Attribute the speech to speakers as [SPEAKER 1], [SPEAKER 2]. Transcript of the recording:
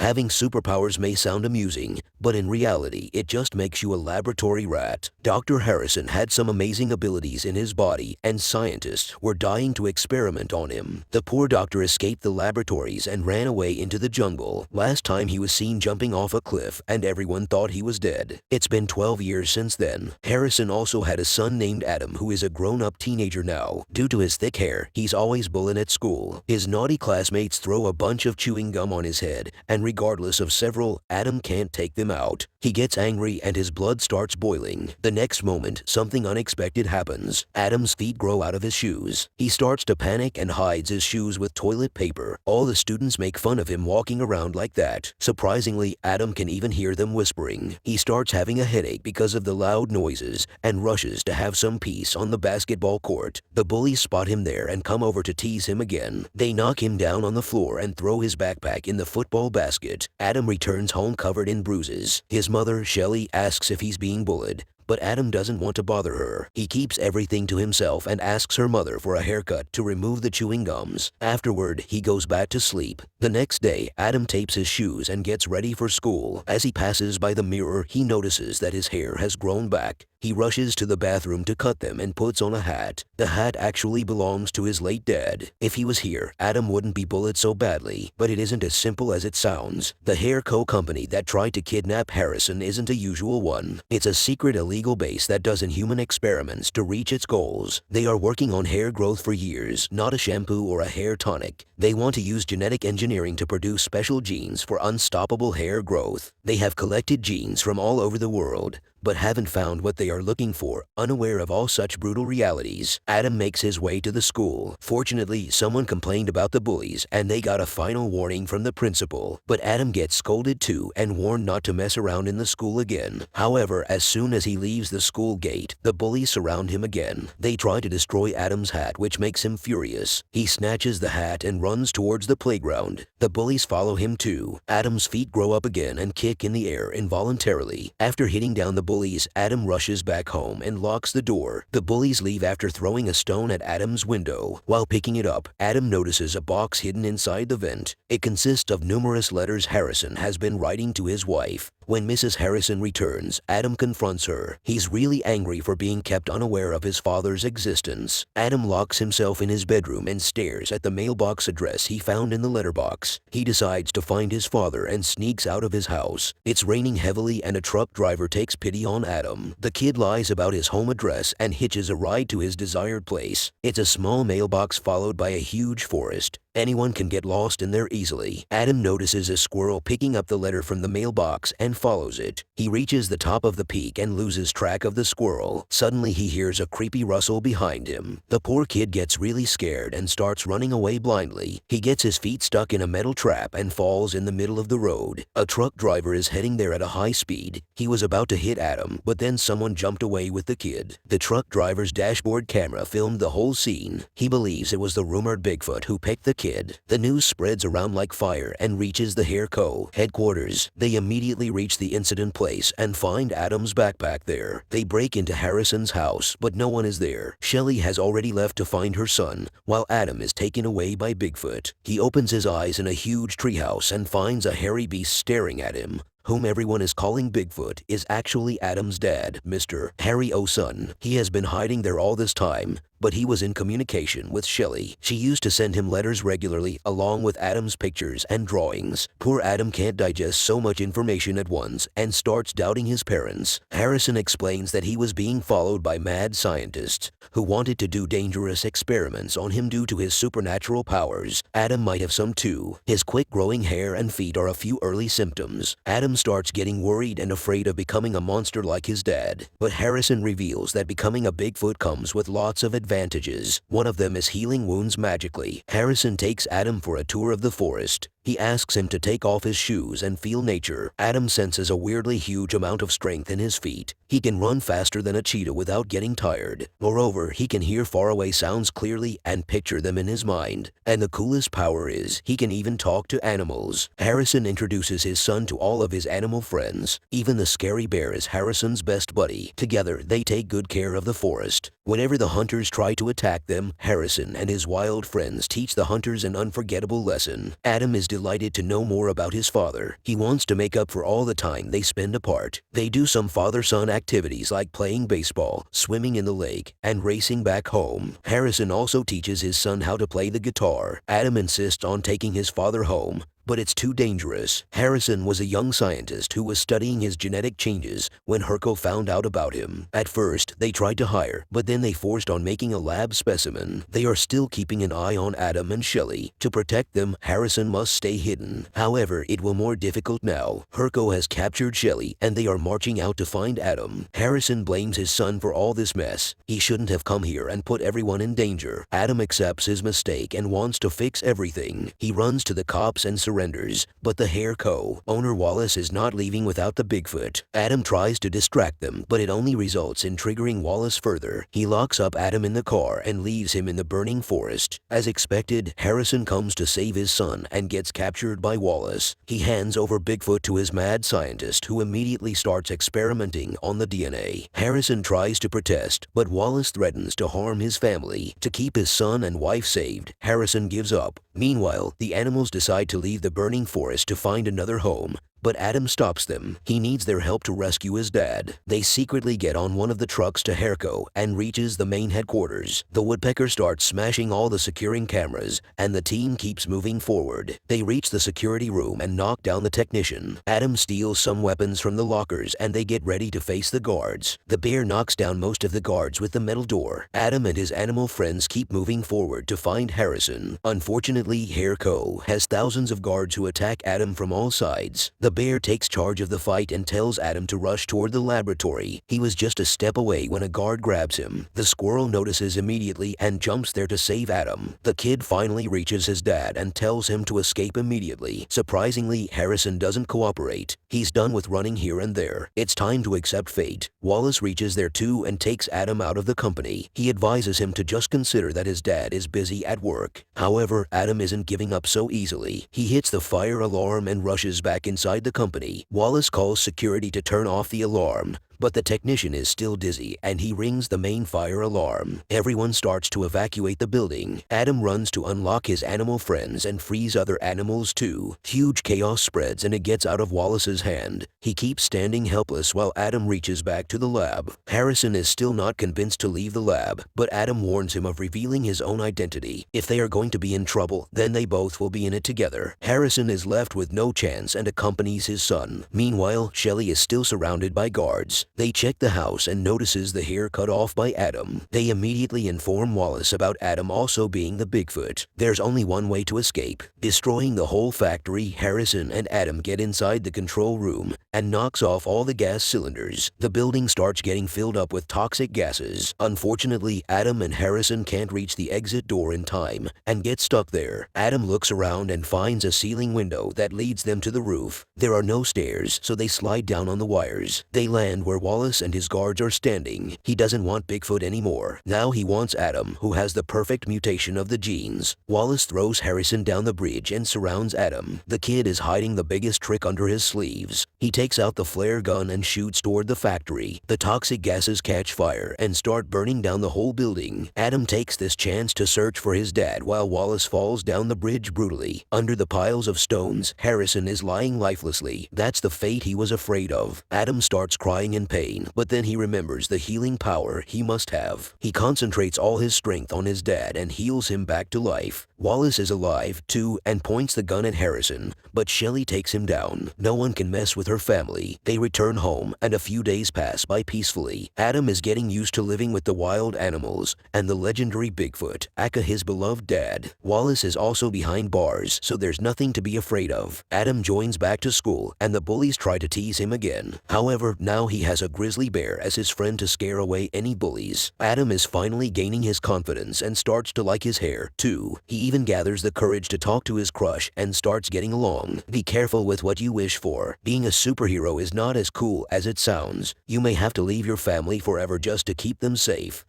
[SPEAKER 1] Having superpowers may sound amusing, but in reality it just makes you a laboratory rat. Dr. Harrison had some amazing abilities in his body, and scientists were dying to experiment on him. The poor doctor escaped the laboratories and ran away into the jungle. Last time he was seen jumping off a cliff, and everyone thought he was dead. It's been 12 years since then. Harrison also had a son named Adam, who is a grown-up teenager now. Due to his thick hair, he's always bullied at school. His naughty classmates throw a bunch of chewing gum on his head, and regardless of several, Adam can't take them out. He gets angry and his blood starts boiling. The next moment, something unexpected happens. Adam's feet grow out of his shoes. He starts to panic and hides his shoes with toilet paper. All the students make fun of him walking around like that. Surprisingly, Adam can even hear them whispering. He starts having a headache because of the loud noises and rushes to have some peace on the basketball court. The bullies spot him there and come over to tease him again. They knock him down on the floor and throw his backpack in the football basket. Adam returns home covered in bruises. His mother, Shelley, asks if he's being bullied, but Adam doesn't want to bother her. He keeps everything to himself and asks her mother for a haircut to remove the chewing gums. Afterward, he goes back to sleep. The next day, Adam tapes his shoes and gets ready for school. As he passes by the mirror, he notices that his hair has grown back. He rushes to the bathroom to cut them and puts on a hat. The hat actually belongs to his late dad. If he was here, Adam wouldn't be bullied so badly, but it isn't as simple as it sounds. The hair company that tried to kidnap Harrison isn't a usual one. It's a secret illegal base that does inhuman experiments to reach its goals. They are working on hair growth for years, not a shampoo or a hair tonic. They want to use genetic engineering to produce special genes for unstoppable hair growth. They have collected genes from all over the world, but haven't found what they are looking for. Unaware of all such brutal realities, Adam makes his way to the school. Fortunately, someone complained about the bullies, and they got a final warning from the principal. But Adam gets scolded too and warned not to mess around in the school again. However, as soon as he leaves the school gate, the bullies surround him again. They try to destroy Adam's hat, which makes him furious. He snatches the hat and runs towards the playground. The bullies follow him too. Adam's feet grow up again and kick in the air involuntarily. After hitting down the bullies, Adam rushes back home and locks the door. The bullies leave after throwing a stone at Adam's window. While picking it up, Adam notices a box hidden inside the vent. It consists of numerous letters Harrison has been writing to his wife. When Mrs. Harrison returns, Adam confronts her. He's really angry for being kept unaware of his father's existence. Adam locks himself in his bedroom and stares at the mailbox address he found in the letterbox. He decides to find his father and sneaks out of his house. It's raining heavily and a truck driver takes pity on Adam. The kid lies about his home address and hitches a ride to his desired place. It's a small mailbox followed by a huge forest. Anyone can get lost in there easily. Adam notices a squirrel picking up the letter from the mailbox and follows it. He reaches the top of the peak and loses track of the squirrel. Suddenly he hears a creepy rustle behind him. The poor kid gets really scared and starts running away blindly. He gets his feet stuck in a metal trap and falls in the middle of the road. A truck driver is heading there at a high speed. He was about to hit Adam, but then someone jumped away with the kid. The truck driver's dashboard camera filmed the whole scene. He believes it was the rumored Bigfoot who picked the kid. The news spreads around like fire and reaches the Hair Co. headquarters. They immediately reach the incident place and find Adam's backpack there. They break into Harrison's house, but no one is there. Shelley has already left to find her son, while Adam is taken away by Bigfoot. He opens his eyes in a huge treehouse and finds a hairy beast staring at him. Whom everyone is calling Bigfoot is actually Adam's dad, Mr. Harry O'Sun. He has been hiding there all this time, but he was in communication with Shelley. She used to send him letters regularly along with Adam's pictures and drawings. Poor Adam can't digest so much information at once and starts doubting his parents. Harrison explains that he was being followed by mad scientists who wanted to do dangerous experiments on him due to his supernatural powers. Adam might have some too. His quick growing hair and feet are a few early symptoms. Adam starts getting worried and afraid of becoming a monster like his dad. But Harrison reveals that becoming a Bigfoot comes with lots of advantages. One of them is healing wounds magically. Harrison takes Adam for a tour of the forest. He asks him to take off his shoes and feel nature. Adam senses a weirdly huge amount of strength in his feet. He can run faster than a cheetah without getting tired. Moreover, he can hear faraway sounds clearly and picture them in his mind. And the coolest power is, he can even talk to animals. Harrison introduces his son to all of his animal friends. Even the scary bear is Harrison's best buddy. Together, they take good care of the forest. Whenever the hunters try to attack them, Harrison and his wild friends teach the hunters an unforgettable lesson. Adam is delighted to know more about his father. He wants to make up for all the time they spend apart. They do some father-son activities like playing baseball, swimming in the lake, and racing back home. Harrison also teaches his son how to play the guitar. Adam insists on taking his father home, but it's too dangerous. Harrison was a young scientist who was studying his genetic changes when Herco found out about him. At first, they tried to hire, but then they forced on making a lab specimen. They are still keeping an eye on Adam and Shelley. To protect them, Harrison must stay hidden. However, it will more difficult now. Herco has captured Shelley, and they are marching out to find Adam. Harrison blames his son for all this mess. He shouldn't have come here and put everyone in danger. Adam accepts his mistake and wants to fix everything. He runs to the cops and surrenders, but the Hair co-owner Wallace is not leaving without the Bigfoot. Adam tries to distract them, but it only results in triggering Wallace further. He locks up Adam in the car and leaves him in the burning forest. As expected, Harrison comes to save his son and gets captured by Wallace. He hands over Bigfoot to his mad scientist, who immediately starts experimenting on the DNA. Harrison tries to protest, but Wallace threatens to harm his family. To keep his son and wife saved, Harrison gives up. Meanwhile, the animals decide to leave the burning forest to find another home. But Adam stops them. He needs their help to rescue his dad. They secretly get on one of the trucks to Herco and reaches the main headquarters. The woodpecker starts smashing all the securing cameras, and the team keeps moving forward. They reach the security room and knock down the technician. Adam steals some weapons from the lockers, and they get ready to face the guards. The bear knocks down most of the guards with the metal door. Adam and his animal friends keep moving forward to find Harrison. Unfortunately, Herco has thousands of guards who attack Adam from all sides. The bear takes charge of the fight and tells Adam to rush toward the laboratory. He was just a step away when a guard grabs him. The squirrel notices immediately and jumps there to save Adam. The kid finally reaches his dad and tells him to escape immediately. Surprisingly, Harrison doesn't cooperate. He's done with running here and there. It's time to accept fate. Wallace reaches there too and takes Adam out of the company. He advises him to just consider that his dad is busy at work. However, Adam isn't giving up so easily. He hits the fire alarm and rushes back inside the company. Wallace calls security to turn off the alarm, but the technician is still dizzy and he rings the main fire alarm. Everyone starts to evacuate the building. Adam runs to unlock his animal friends and frees other animals too. Huge chaos spreads and it gets out of Wallace's hand. He keeps standing helpless while Adam reaches back to the lab. Harrison is still not convinced to leave the lab, but Adam warns him of revealing his own identity. If they are going to be in trouble, then they both will be in it together. Harrison is left with no chance and accompanies his son. Meanwhile, Shelley is still surrounded by guards. They check the house and notices the hair cut off by Adam. They immediately inform Wallace about Adam also being the Bigfoot. There's only one way to escape. Destroying the whole factory, Harrison and Adam get inside the control room and knocks off all the gas cylinders. The building starts getting filled up with toxic gases. Unfortunately, Adam and Harrison can't reach the exit door in time and get stuck there. Adam looks around and finds a ceiling window that leads them to the roof. There are no stairs, so they slide down on the wires. They land where Wallace and his guards are standing. He doesn't want Bigfoot anymore. Now he wants Adam, who has the perfect mutation of the genes. Wallace throws Harrison down the bridge and surrounds Adam. The kid is hiding the biggest trick under his sleeves. He takes out the flare gun and shoots toward the factory. The toxic gases catch fire and start burning down the whole building. Adam takes this chance to search for his dad while Wallace falls down the bridge brutally. Under the piles of stones, Harrison is lying lifelessly. That's the fate he was afraid of. Adam starts crying in pain, but then he remembers the healing power he must have. He concentrates all his strength on his dad and heals him back to life. Wallace is alive, too, and points the gun at Harrison, but Shelley takes him down. No one can mess with her family. They return home, and a few days pass by peacefully. Adam is getting used to living with the wild animals and the legendary Bigfoot, aka his beloved dad. Wallace is also behind bars, so there's nothing to be afraid of. Adam joins back to school, and the bullies try to tease him again. However, now he has a grizzly bear as his friend to scare away any bullies. Adam is finally gaining his confidence and starts to like his hair, too. He even gathers the courage to talk to his crush and starts getting along. Be careful with what you wish for. Being a superhero is not as cool as it sounds. You may have to leave your family forever just to keep them safe.